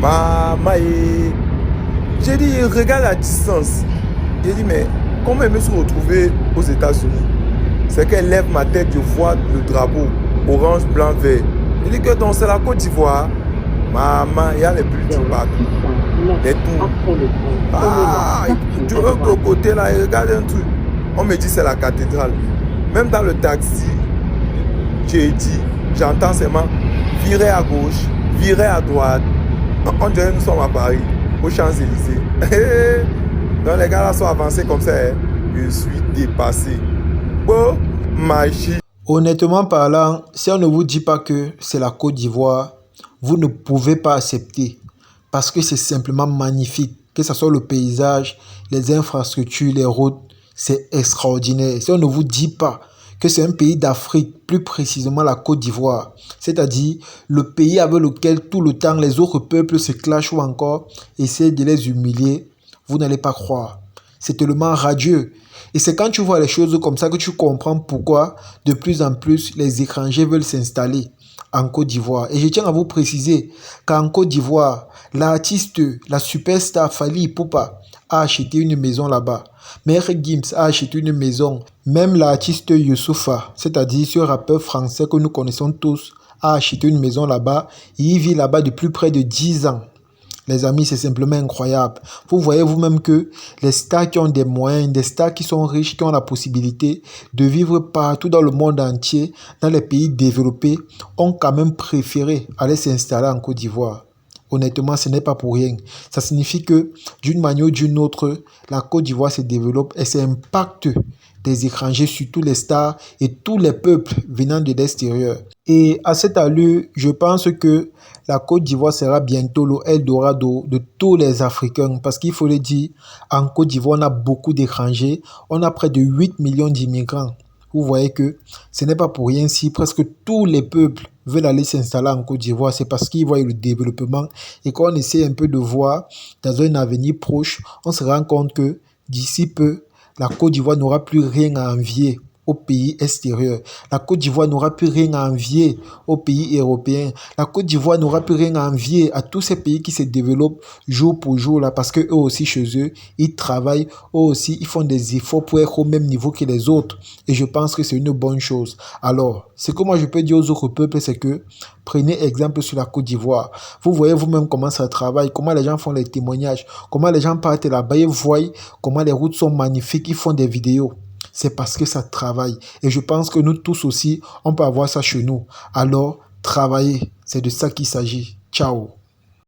Maman, j'ai dit, regarde la distance. J'ai dit, mais comment je me suis retrouvé aux États-Unis? C'est qu'elle lève ma tête, je vois le drapeau orange, blanc, vert. Je dis que donc c'est la Côte d'Ivoire. Maman, il y a les buildings partout. Les tours. Ah, du autre côté là, regarde un truc. On me dit c'est la cathédrale. Même dans le taxi, j'ai dit, j'entends seulement virer à gauche, virer à droite. On dirait que nous sommes à Paris, aux Champs-Élysées. Donc les gars là sont avancés comme ça. Hein. Je suis dépassé. Oh, magie. Honnêtement parlant, si on ne vous dit pas que c'est la Côte d'Ivoire, vous ne pouvez pas accepter. Parce que c'est simplement magnifique. Que ce soit le paysage, les infrastructures, les routes, c'est extraordinaire. Si on ne vous dit pas que c'est un pays d'Afrique, plus précisément la Côte d'Ivoire, c'est-à-dire le pays avec lequel tout le temps les autres peuples se clashent ou encore essaient de les humilier, vous n'allez pas croire. C'est tellement radieux. Et c'est quand tu vois les choses comme ça que tu comprends pourquoi de plus en plus les étrangers veulent s'installer en Côte d'Ivoire. Et je tiens à vous préciser qu'en Côte d'Ivoire, l'artiste, la superstar Fally Ipupa a acheté une maison là-bas. Maître Gims a acheté une maison. Même l'artiste Youssoupha, c'est-à-dire ce rappeur français que nous connaissons tous, a acheté une maison là-bas. Il vit là-bas depuis près de 10 ans. Les amis, c'est simplement incroyable. Vous voyez vous-même que les stars qui ont des moyens, des stars qui sont riches, qui ont la possibilité de vivre partout dans le monde entier, dans les pays développés, ont quand même préféré aller s'installer en Côte d'Ivoire. Honnêtement, ce n'est pas pour rien. Ça signifie que d'une manière ou d'une autre, la Côte d'Ivoire se développe et ça impacte des étrangers, surtout les stars et tous les peuples venant de l'extérieur. Et à cette allure, je pense que la Côte d'Ivoire sera bientôt le Eldorado de tous les Africains. Parce qu'il faut le dire, en Côte d'Ivoire, on a beaucoup d'étrangers. On a près de 8 millions d'immigrants. Vous voyez que ce n'est pas pour rien si presque tous les peuples veulent aller s'installer en Côte d'Ivoire. C'est parce qu'ils voient le développement. Et quand on essaie un peu de voir dans un avenir proche, on se rend compte que d'ici peu, la Côte d'Ivoire n'aura plus rien à envier aux pays extérieurs. La Côte d'Ivoire n'aura plus rien à envier aux pays européens. La Côte d'Ivoire n'aura plus rien à envier à tous ces pays qui se développent jour pour jour là, parce que eux aussi chez eux, ils travaillent, eux aussi, ils font des efforts pour être au même niveau que les autres. Et je pense que c'est une bonne chose. Alors, ce que moi je peux dire aux autres peuples, c'est que prenez exemple sur la Côte d'Ivoire. Vous voyez vous-même comment ça travaille, comment les gens font les témoignages, comment les gens partent là-bas, ils voient comment les routes sont magnifiques, ils font des vidéos. C'est parce que ça travaille. Et je pense que nous tous aussi, on peut avoir ça chez nous. Alors, travaillez. C'est de ça qu'il s'agit. Ciao.